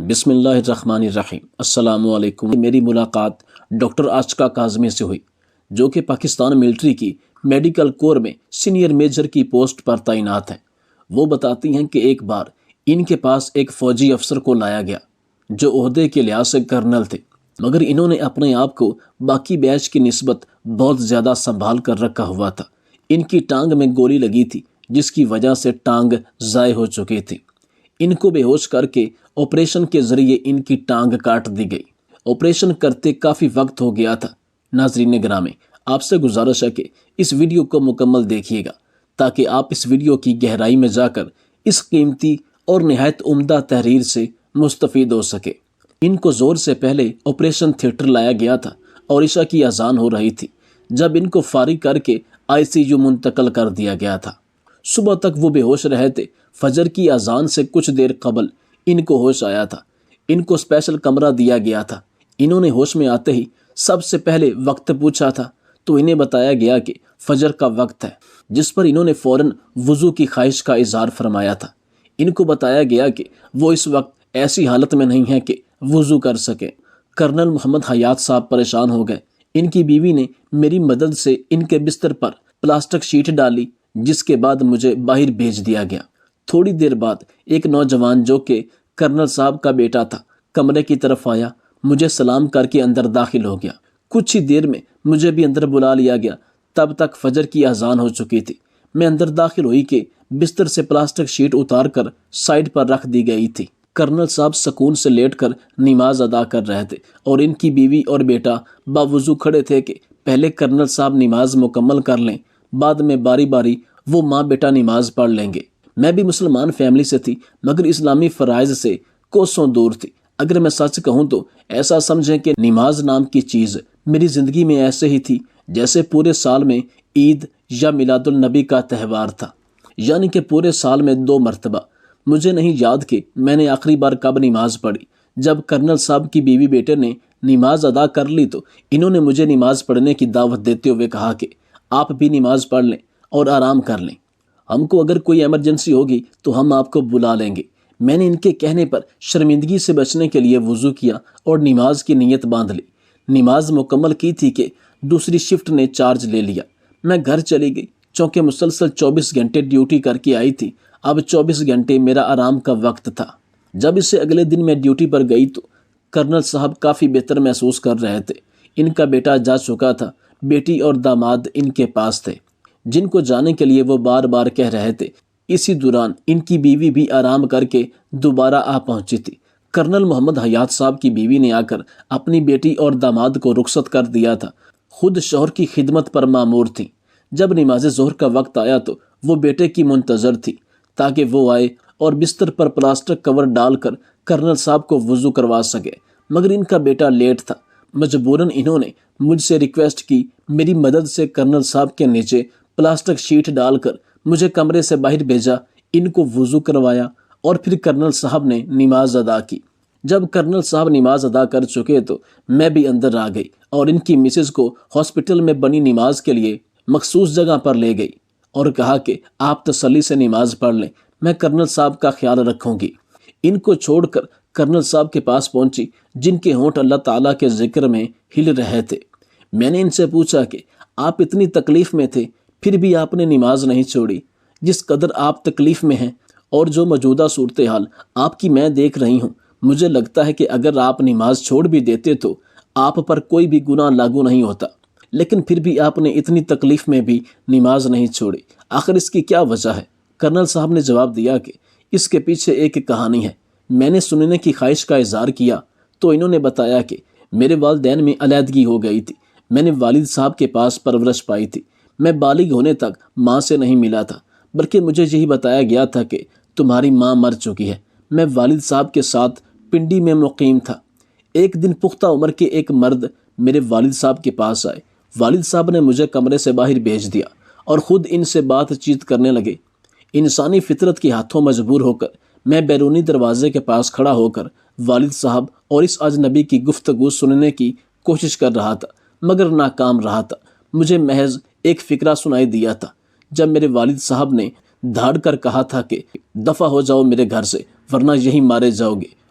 بسم اللہ الرحمن الرحیم۔ السلام علیکم۔ میری ملاقات ڈاکٹر آشقہ کاظمی سے ہوئی، جو کہ پاکستان ملٹری کی میڈیکل کور میں سینئر میجر کی پوسٹ پر تعینات ہیں۔ وہ بتاتی ہیں کہ ایک بار ان کے پاس ایک فوجی افسر کو لایا گیا جو عہدے کے لحاظ سے کرنل تھے، مگر انہوں نے اپنے آپ کو باقی بیچ کی نسبت بہت زیادہ سنبھال کر رکھا ہوا تھا۔ ان کی ٹانگ میں گولی لگی تھی، جس کی وجہ سے ٹانگ ضائع ہو چکی تھی۔ ان کو بے ہوش کر کے آپریشن کے ذریعے ان کی ٹانگ کاٹ دی گئی۔ آپریشن کرتے کافی وقت ہو گیا تھا۔ ناظرین گرامی، آپ سے گزارش ہے کہ اس ویڈیو کو مکمل دیکھیے گا تاکہ آپ اس ویڈیو کی گہرائی میں جا کر اس قیمتی اور نہایت عمدہ تحریر سے مستفید ہو سکے۔ ان کو زور سے پہلے آپریشن تھیٹر لایا گیا تھا اور عشاء کی اذان ہو رہی تھی جب ان کو فارغ کر کے ICU منتقل کر دیا گیا تھا۔ صبح تک وہ بے ہوش رہے تھے۔ فجر کی اذان سے کچھ دیر قبل ان کو ہوش آیا تھا۔ ان کو اسپیشل کمرہ دیا گیا تھا۔ انہوں نے ہوش میں آتے ہی سب سے پہلے وقت پوچھا تھا تو انہیں بتایا گیا کہ فجر کا وقت ہے، جس پر انہوں نے فوراً وضو کی خواہش کا اظہار فرمایا تھا۔ ان کو بتایا گیا کہ وہ اس وقت ایسی حالت میں نہیں ہے کہ وضو کر سکیں۔ کرنل محمد حیات صاحب پریشان ہو گئے۔ ان کی بیوی نے میری مدد سے ان کے بستر پر پلاسٹک شیٹ ڈالی، جس کے بعد مجھے باہر بھیج دیا گیا۔ تھوڑی دیر بعد ایک نوجوان جو کہ کرنل صاحب کا بیٹا تھا کمرے کی طرف آیا، مجھے سلام کر کے اندر داخل ہو گیا۔ کچھ ہی دیر میں مجھے بھی اندر بلا لیا گیا۔ تب تک فجر کی اذان ہو چکی تھی۔ میں اندر داخل ہوئی کہ بستر سے پلاسٹک شیٹ اتار کر سائڈ پر رکھ دی گئی تھی۔ کرنل صاحب سکون سے لیٹ کر نماز ادا کر رہے تھے اور ان کی بیوی اور بیٹا باوضو کھڑے تھے کہ پہلے کرنل صاحب نماز مکمل کر لیں، بعد میں باری باری وہ ماں بیٹا نماز پڑھ لیں گے۔ میں بھی مسلمان فیملی سے تھی، مگر اسلامی فرائض سے کوسوں دور تھی۔ اگر میں سچ کہوں تو ایسا سمجھیں کہ نماز نام کی چیز میری زندگی میں ایسے ہی تھی جیسے پورے سال میں عید یا میلاد النبی کا تہوار تھا، یعنی کہ پورے سال میں 2 مرتبہ۔ مجھے نہیں یاد کہ میں نے آخری بار کب نماز پڑھی۔ جب کرنل صاحب کی بیوی بیٹے نے نماز ادا کر لی تو انہوں نے مجھے نماز پڑھنے کی دعوت دیتے ہوئے کہا کہ آپ بھی نماز پڑھ لیں اور آرام کر لیں۔ ہم کو اگر کوئی ایمرجنسی ہوگی تو ہم آپ کو بلا لیں گے۔ میں نے ان کے کہنے پر شرمندگی سے بچنے کے لیے وضو کیا اور نماز کی نیت باندھ لی۔ نماز مکمل کی تھی کہ دوسری شفٹ نے چارج لے لیا۔ میں گھر چلی گئی، چونکہ مسلسل 24 گھنٹے ڈیوٹی کر کے آئی تھی۔ اب 24 گھنٹے میرا آرام کا وقت تھا۔ جب اس سے اگلے دن میں ڈیوٹی پر گئی تو کرنل صاحب کافی بہتر محسوس کر رہے تھے۔ ان کا بیٹا جا چکا تھا، بیٹی اور داماد ان کے پاس تھے، جن کو جانے کے لیے وہ بار بار کہہ رہے تھے۔ اسی دوران ان کی بیوی بھی آرام کر کے دوبارہ آ پہنچی تھی۔ کرنل محمد حیات صاحب کی بیوی نے آ کر اپنی بیٹی اور داماد کو رخصت کر دیا تھا۔ خود شوہر کی خدمت پر مامور تھیں۔ جب نماز ظہر کا وقت آیا تو وہ بیٹے کی منتظر تھی تاکہ وہ آئے اور بستر پر پلاسٹک کور ڈال کر کرنل صاحب کو وضو کروا سکے، مگر ان کا بیٹا لیٹ تھا۔ مجبوراً انہوں نے مجھ سے ریکویسٹ کی میری مدد سے کرنل صاحب کے نیچے پلاسٹک شیٹ ڈال کر مجھے کمرے سے باہر بھیجا، ان کو وضو کروایا اور پھر کرنل صاحب نے نماز ادا کی۔ جب کرنل صاحب نماز ادا کر چکے تو میں بھی اندر آ گئی اور ان کی مسز کو ہاسپٹل میں بنی نماز کے لیے مخصوص جگہ پر لے گئی اور کہا کہ آپ تسلی سے نماز پڑھ لیں، میں کرنل صاحب کا خیال رکھوں گی۔ ان کو چھوڑ کر کرنل صاحب کے پاس پہنچی، جن کے ہونٹ اللہ تعالیٰ کے ذکر میں ہل رہے تھے۔ میں نے ان سے پوچھا کہ آپ اتنی تکلیف میں تھے، پھر بھی آپ نے نماز نہیں چھوڑی۔ جس قدر آپ تکلیف میں ہیں اور جو موجودہ صورتحال آپ کی میں دیکھ رہی ہوں، مجھے لگتا ہے کہ اگر آپ نماز چھوڑ بھی دیتے تو آپ پر کوئی بھی گناہ لاگو نہیں ہوتا، لیکن پھر بھی آپ نے اتنی تکلیف میں بھی نماز نہیں چھوڑی۔ آخر اس کی کیا وجہ ہے؟ کرنل صاحب نے جواب دیا کہ اس کے پیچھے ایک کہانی ہے۔ میں نے سننے کی خواہش کا اظہار کیا تو انہوں نے بتایا کہ میرے والدین میں علیحدگی ہو گئی تھی۔ میں نے والد صاحب کے پاس پرورش پائی تھی۔ میں بالغ ہونے تک ماں سے نہیں ملا تھا، بلکہ مجھے یہی بتایا گیا تھا کہ تمہاری ماں مر چکی ہے۔ میں والد صاحب کے ساتھ پنڈی میں مقیم تھا۔ ایک دن پختہ عمر کے ایک مرد میرے والد صاحب کے پاس آئے۔ والد صاحب نے مجھے کمرے سے باہر بھیج دیا اور خود ان سے بات چیت کرنے لگے۔ انسانی فطرت کے ہاتھوں مجبور ہو کر میں بیرونی دروازے کے پاس کھڑا ہو کر والد صاحب اور اس اجنبی کی گفتگو سننے کی کوشش کر رہا تھا، مگر ناکام رہا تھا۔ مجھے محض ایک فقرہ سنائی دیا تھا جب میرے والد صاحب نے دھاڑ کر کہا تھا کہ دفع ہو جاؤ میرے گھر سے، ورنہ یہی مارے جاؤ گے،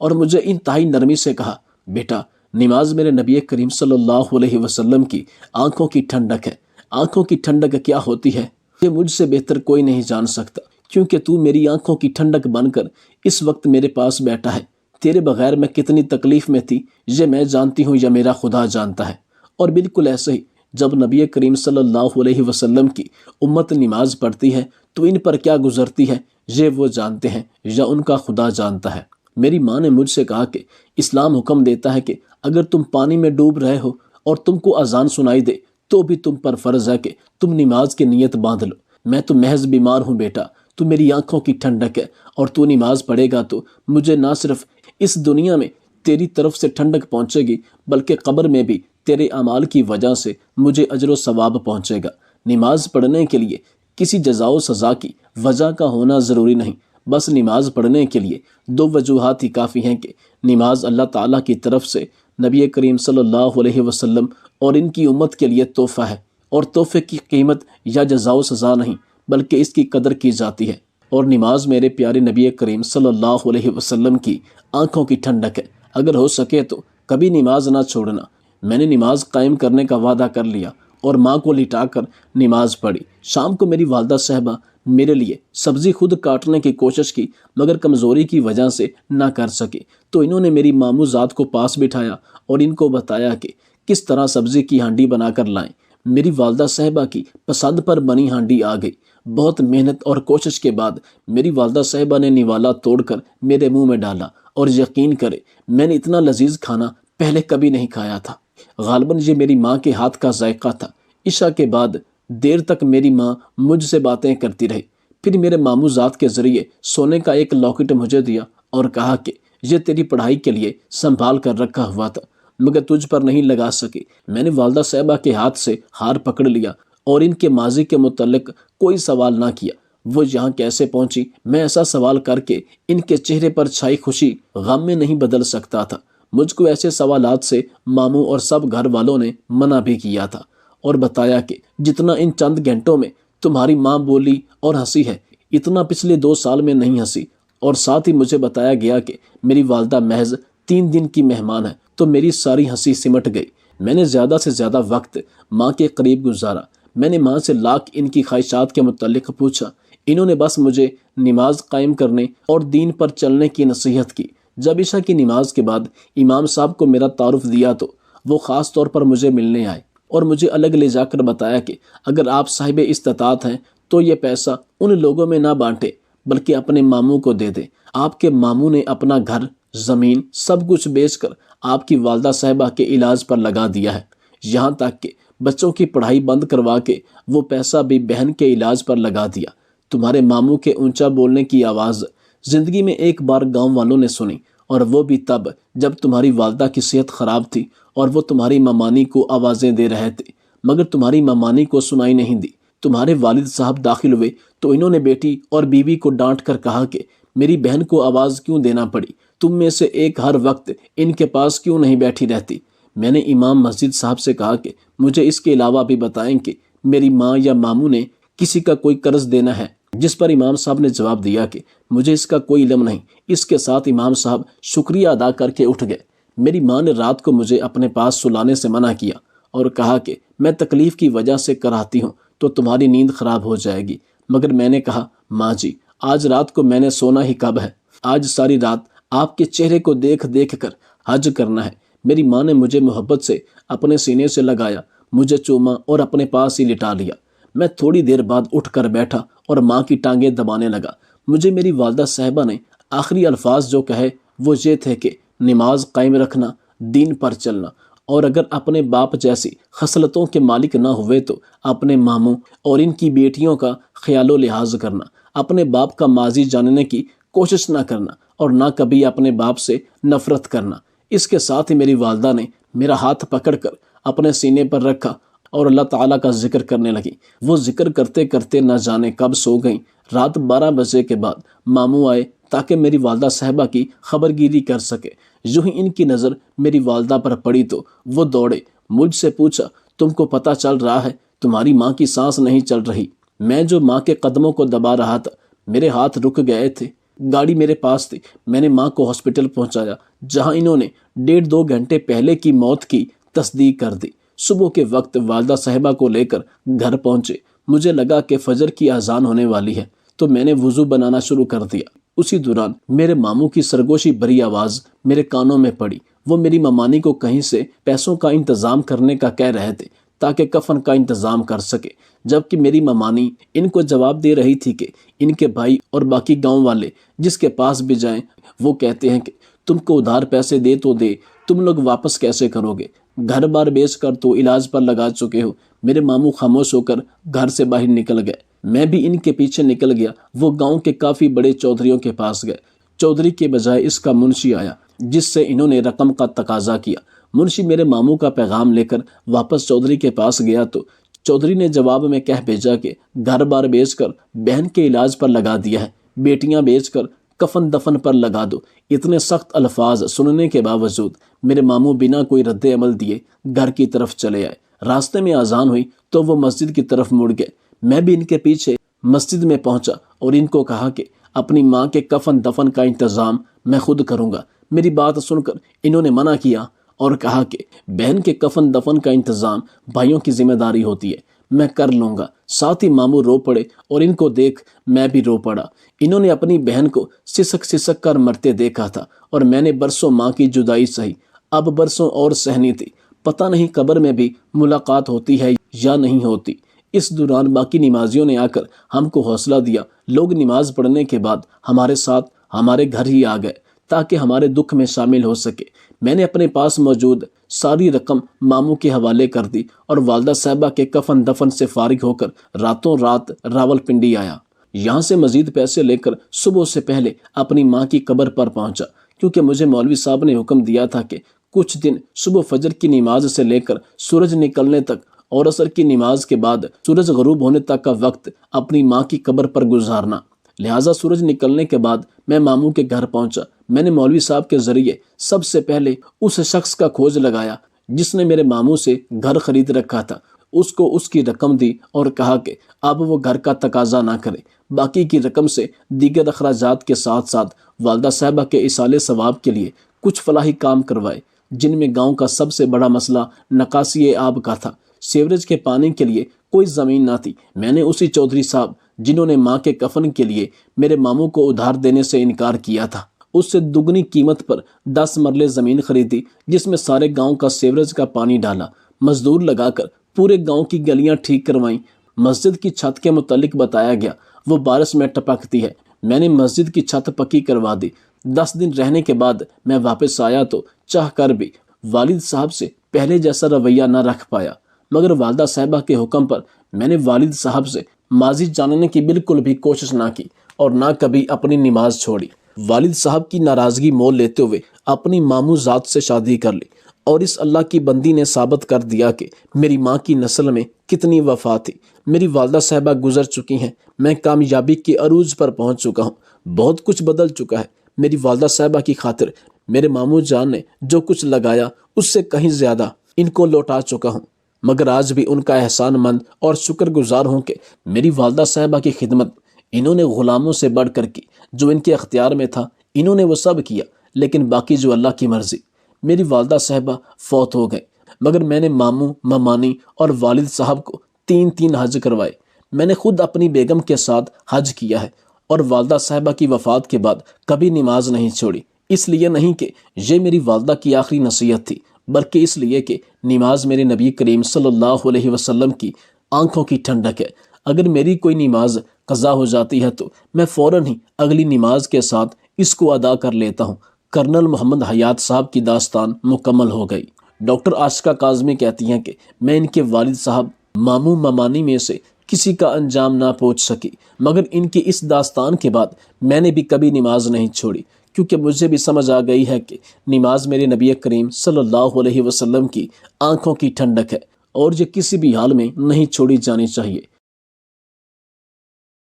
اور مجھے انتہائی نرمی سے کہا، بیٹا نماز میرے نبی کریم صلی اللہ علیہ وسلم کی آنکھوں کی ٹھنڈک ہے۔ آنکھوں کی ٹھنڈک کیا ہوتی ہے یہ مجھ سے بہتر کوئی نہیں جان سکتا، کیونکہ تو میری آنکھوں کی ٹھنڈک بن کر اس وقت میرے پاس بیٹھا ہے۔ تیرے بغیر میں کتنی تکلیف میں تھی یہ میں جانتی ہوں یا میرا خدا جانتا ہے۔ اور بالکل ایسے ہی جب نبی کریم صلی اللہ علیہ وسلم کی امت نماز پڑھتی ہے تو ان پر کیا گزرتی ہے یہ وہ جانتے ہیں یا ان کا خدا جانتا ہے۔ میری ماں نے مجھ سے کہا کہ اسلام حکم دیتا ہے کہ اگر تم پانی میں ڈوب رہے ہو اور تم کو اذان سنائی دے تو بھی تم پر فرض ہے کہ تم نماز کی نیت باندھ لو۔ میں تو محض بیمار ہوں بیٹا، تو میری آنکھوں کی ٹھنڈک ہے، اور تو نماز پڑھے گا تو مجھے نہ صرف اس دنیا میں تیری طرف سے ٹھنڈک پہنچے گی بلکہ قبر میں بھی تیرے اعمال کی وجہ سے مجھے اجر و ثواب پہنچے گا۔ نماز پڑھنے کے لیے کسی جزا و سزا کی وجہ کا ہونا ضروری نہیں، بس نماز پڑھنے کے لیے دو وجوہات ہی کافی ہیں کہ نماز اللہ تعالیٰ کی طرف سے نبی کریم صلی اللہ علیہ وسلم اور ان کی امت کے لیے تحفہ ہے، اور تحفے کی قیمت یا جزا و سزا نہیں بلکہ اس کی قدر کی جاتی ہے۔ اور نماز میرے پیارے نبی کریم صلی اللہ علیہ وسلم کی آنکھوں کی ٹھنڈک ہے۔ اگر ہو سکے تو کبھی نماز نہ چھوڑنا۔ میں نے نماز قائم کرنے کا وعدہ کر لیا اور ماں کو لٹا کر نماز پڑھی۔ شام کو میری والدہ صاحبہ میرے لیے سبزی خود کاٹنے کی کوشش کی مگر کمزوری کی وجہ سے نہ کر سکے، تو انہوں نے میری مامو ذات کو پاس بٹھایا اور ان کو بتایا کہ کس طرح سبزی کی ہانڈی بنا کر لائیں۔ میری والدہ صاحبہ کی پسند پر بنی ہانڈی آ گئی۔ بہت محنت اور کوشش کے بعد میری والدہ صاحبہ نے نوالا توڑ کر میرے منہ میں ڈالا، اور یقین کرے میں نے اتنا لذیذ کھانا پہلے کبھی نہیں کھایا تھا۔ غالباً یہ میری ماں کے ہاتھ کا ذائقہ تھا۔ عشاء کے بعد دیر تک میری ماں مجھ سے باتیں کرتی رہی، پھر میرے مامو ذات کے ذریعے سونے کا ایک لاکٹ مجھے دیا اور کہا کہ یہ تیری پڑھائی کے لیے سنبھال کر رکھا ہوا تھا مگر تجھ پر نہیں لگا سکی۔ میں نے والدہ صاحبہ کے ہاتھ سے ہار پکڑ لیا اور ان کے ماضی کے متعلق کوئی سوال نہ کیا۔ وہ یہاں کیسے پہنچی میں ایسا سوال کر کے ان کے چہرے پر چھائی خوشی غم میں نہیں بدل سکتا تھا۔ مجھ کو ایسے سوالات سے ماموں اور سب گھر والوں نے منع بھی کیا تھا اور بتایا کہ جتنا ان چند گھنٹوں میں تمہاری ماں بولی اور ہنسی ہے اتنا پچھلے 2 سال میں نہیں ہنسی۔ اور ساتھ ہی مجھے بتایا گیا کہ میری والدہ محض 3 دن کی مہمان ہے، تو میری ساری ہنسی سمٹ گئی۔ میں نے زیادہ سے زیادہ وقت ماں کے قریب گزارا۔ میں نے ماں سے لاکھ ان کی خواہشات کے متعلق پوچھا۔ انہوں نے بس مجھے نماز قائم کرنے اور دین پر چلنے کی نصیحت کی۔ جب عشاء کی نماز کے بعد امام صاحب کو میرا تعارف دیا تو وہ خاص طور پر مجھے ملنے آئے اور مجھے الگ لے جا کر بتایا کہ اگر آپ صاحب استطاعت ہیں تو یہ پیسہ ان لوگوں میں نہ بانٹے بلکہ اپنے ماموں کو دے دیں۔ آپ کے ماموں نے اپنا گھر، زمین سب کچھ بیچ کر آپ کی والدہ صاحبہ کے علاج پر لگا دیا ہے، یہاں تک کہ بچوں کی پڑھائی بند کروا کے وہ پیسہ بھی بہن کے علاج پر لگا دیا۔ تمہارے ماموں کے اونچا بولنے کی آواز زندگی میں ایک بار گاؤں والوں نے سنی، اور وہ بھی تب جب تمہاری والدہ کی صحت خراب تھی اور وہ تمہاری مامانی کو آوازیں دے رہے تھے مگر تمہاری مامانی کو سنائی نہیں دی۔ تمہارے والد صاحب داخل ہوئے تو انہوں نے بیٹی اور بیوی کو ڈانٹ کر کہا کہ میری بہن کو آواز کیوں دینا پڑی؟ تم میں سے ایک ہر وقت ان کے پاس کیوں نہیں بیٹھی رہتی؟ میں نے امام مسجد صاحب سے کہا کہ مجھے اس کے علاوہ بھی بتائیں کہ میری ماں یا ماموں نے کسی کا کوئی قرض دینا ہے، جس پر امام صاحب نے جواب دیا کہ مجھے اس کا کوئی علم نہیں۔ اس کے ساتھ امام صاحب شکریہ ادا کر کے اٹھ گئے۔ میری ماں نے رات کو مجھے اپنے پاس سلانے سے منع کیا اور کہا کہ میں تکلیف کی وجہ سے کراہتی ہوں تو تمہاری نیند خراب ہو جائے گی، مگر میں نے کہا ماں جی آج رات کو میں نے سونا ہی کب ہے؟ آج ساری رات آپ کے چہرے کو دیکھ دیکھ کر حج کرنا ہے۔ میری ماں نے مجھے محبت سے اپنے سینے سے لگایا، مجھے چوما اور اپنے پاس ہی لٹا لیا۔ میں تھوڑی دیر بعد اٹھ کر بیٹھا اور ماں کی ٹانگیں دبانے لگا۔ مجھے میری والدہ صاحبہ نے آخری الفاظ جو کہے وہ یہ تھے کہ نماز قائم رکھنا، دین پر چلنا، اور اگر اپنے باپ جیسی خصلتوں کے مالک نہ ہوئے تو اپنے ماموں اور ان کی بیٹیوں کا خیال و لحاظ کرنا، اپنے باپ کا ماضی جاننے کی کوشش نہ کرنا اور نہ کبھی اپنے باپ سے نفرت کرنا۔ اس کے ساتھ ہی میری والدہ نے میرا ہاتھ پکڑ کر اپنے سینے پر رکھا اور اللہ تعالیٰ کا ذکر کرنے لگی۔ وہ ذکر کرتے کرتے نہ جانے کب سو گئیں۔ رات 12 بجے کے بعد ماموں آئے تاکہ میری والدہ صاحبہ کی خبر گیری کر سکے۔ یوں ہی ان کی نظر میری والدہ پر پڑی تو وہ دوڑے، مجھ سے پوچھا تم کو پتہ چل رہا ہے تمہاری ماں کی سانس نہیں چل رہی؟ میں جو ماں کے قدموں کو دبا رہا تھا میرے ہاتھ رک گئے تھے۔ گاڑی میرے پاس تھی، میں نے ماں کو ہاسپٹل پہنچایا جہاں انہوں نے 1.5-2 گھنٹے پہلے کی موت کی تصدیق کر دی۔ صبح کے وقت والدہ صاحبہ کو لے کر گھر پہنچے۔ مجھے لگا کہ فجر کی اذان ہونے والی ہے تو میں نے وضو بنانا شروع کر دیا۔ اسی دوران میرے ماموں کی سرگوشی بھری آواز میرے کانوں میں پڑی۔ وہ میری ممانی کو کہیں سے پیسوں کا انتظام کرنے کا کہہ رہے تھے تاکہ کفن کا انتظام کر سکے، جبکہ میری ممانی ان کو جواب دے رہی تھی کہ ان کے بھائی اور باقی گاؤں والے جس کے پاس بھی جائیں وہ کہتے ہیں کہ تم کو ادھار پیسے دے تو دے، تم لوگ واپس کیسے کرو گے؟ گھر بار بیچ کر تو علاج پر لگا چکے ہو۔ میرے ماموں خاموش ہو کر گھر سے باہر نکل گئے۔ میں بھی ان کے پیچھے نکل گیا۔ وہ گاؤں کے کافی بڑے چودھریوں کے پاس گئے۔ چودھری کے بجائے اس کا منشی آیا جس سے انہوں نے رقم کا تقاضا کیا۔ منشی میرے ماموں کا پیغام لے کر واپس چودھری کے پاس گیا تو چودھری نے جواب میں کہہ بھیجا کہ گھر بار بیچ کر بہن کے علاج پر لگا دیا ہے، بیٹیاں بیچ کر کفن دفن پر لگا دو۔ اتنے سخت الفاظ سننے کے باوجود میرے ماموں بنا کوئی رد عمل دیے گھر کی طرف چلے آئے۔ راستے میں اذان ہوئی تو وہ مسجد کی طرف مڑ گئے۔ میں بھی ان کے پیچھے مسجد میں پہنچا اور ان کو کہا کہ اپنی ماں کے کفن دفن کا انتظام میں خود کروں گا۔ میری بات سن کر انہوں نے منع کیا اور کہا کہ بہن کے کفن دفن کا انتظام بھائیوں کی ذمہ داری ہوتی ہے، میں کر لوں گا۔ ساتھ ہی ماموں رو پڑے اور ان کو دیکھ میں بھی رو پڑا۔ انہوں نے اپنی بہن کو سسک سسک کر مرتے دیکھا تھا اور میں نے برسوں ماں کی جدائی سہی، اب برسوں اور سہنی تھی۔ پتہ نہیں قبر میں بھی ملاقات ہوتی ہے یا نہیں ہوتی۔ اس دوران باقی نمازیوں نے آ کر ہم کو حوصلہ دیا۔ لوگ نماز پڑھنے کے بعد ہمارے ساتھ ہمارے گھر ہی آ گئے تاکہ ہمارے دکھ میں شامل ہو سکے۔ میں نے اپنے پاس موجود ساری رقم ماموں کے حوالے کر دی اور والدہ صاحبہ کے کفن دفن سے فارغ ہو کر راتوں رات راولپنڈی آیا۔ یہاں سے مزید پیسے لے کر صبح سے پہلے اپنی ماں کی قبر پر پہنچا، کیونکہ مجھے مولوی صاحب نے حکم دیا تھا کہ کچھ دن صبح فجر کی نماز سے لے کر سورج نکلنے تک اور عصر کی نماز کے بعد سورج غروب ہونے تک کا وقت اپنی ماں کی قبر پر گزارنا۔ لہٰذا سورج نکلنے کے بعد میں ماموں کے گھر پہنچا۔ میں نے مولوی صاحب کے ذریعے سب سے پہلے اس شخص کا کھوج لگایا جس نے میرے ماموں سے گھر خرید رکھا تھا۔ اس کو اس کی رقم دی اور کہا کہ اب وہ گھر کا تقاضا نہ کرے، باقی کی رقم سے دیگر اخراجات کے ساتھ ساتھ والدہ صاحبہ کے ایصال ثواب کے لیے کچھ فلاحی کام کروائے، جن میں گاؤں کا سب سے بڑا مسئلہ نکاسی آب کا تھا۔ سیوریج کے پانی کے لیے کوئی زمین نہ تھی۔ میں نے اسی چودھری صاحب جنہوں نے ماں کے کفن کے لیے میرے ماموں کو ادھار دینے سے انکار کیا تھا، اس سے دگنی قیمت پر 10 مرلے زمین خریدی جس میں سارے گاؤں کا سیوریج کا پانی ڈالا، مزدور لگا کر پورے گاؤں کی گلیاں ٹھیک کروائیں۔ مسجد کی چھت کے متعلق بتایا گیا، وہ بارش میں ٹپکتی ہے۔ میں نے مسجد کی چھت پکی کروا دی۔ 10 دن رہنے کے بعد میں واپس آیا تو چاہ کر بھی والد صاحب سے پہلے جیسا رویہ نہ رکھ پایا، مگر والدہ صاحبہ کے حکم پر میں نے والد صاحب سے ماضی جاننے کی بالکل بھی کوشش نہ کی اور نہ کبھی اپنی نماز چھوڑی۔ والد صاحب کی ناراضگی مول لیتے ہوئے اپنی ماموں ذات سے شادی کر لی اور اس اللہ کی بندی نے ثابت کر دیا کہ میری ماں کی نسل میں کتنی وفا تھی۔ میری والدہ صاحبہ گزر چکی ہیں، میں کامیابی کے عروج پر پہنچ چکا ہوں، بہت کچھ بدل چکا ہے۔ میری والدہ صاحبہ کی خاطر میرے ماموں جان نے جو کچھ لگایا اس سے کہیں زیادہ ان کو لوٹا چکا ہوں، مگر آج بھی ان کا احسان مند اور شکر گزار ہوں کہ میری والدہ صاحبہ کی خدمت انہوں نے غلاموں سے بڑھ کر کی۔ جو ان کے اختیار میں تھا انہوں نے وہ سب کیا، لیکن باقی جو اللہ کی مرضی۔ میری والدہ صاحبہ فوت ہو گئے، مگر میں نے ماموں، ممانی اور والد صاحب کو 3 حج کروائے۔ میں نے خود اپنی بیگم کے ساتھ حج کیا ہے اور والدہ صاحبہ کی وفات کے بعد کبھی نماز نہیں چھوڑی۔ اس لیے نہیں کہ یہ میری والدہ کی آخری نصیحت تھی، بلکہ اس لیے کہ نماز میرے نبی کریم صلی اللہ علیہ وسلم کی آنکھوں کی ٹھنڈک ہے۔ اگر میری کوئی نماز قضا ہو جاتی ہے تو میں فوراً ہی اگلی نماز کے ساتھ اس کو ادا کر لیتا ہوں۔ کرنل محمد حیات صاحب کی داستان مکمل ہو گئی۔ ڈاکٹر عاشقہ کاظمی کہتی ہیں کہ میں ان کے والد صاحب ماموں ممانی میں سے کسی کا انجام نہ پہنچ سکی، مگر ان کی اس داستان کے بعد میں نے بھی کبھی نماز نہیں چھوڑی، کیونکہ مجھے بھی سمجھ آ گئی ہے کہ نماز میرے نبی کریم صلی اللہ علیہ وسلم کی آنکھوں کی ٹھنڈک ہے اور یہ کسی بھی حال میں نہیں چھوڑی جانی چاہیے۔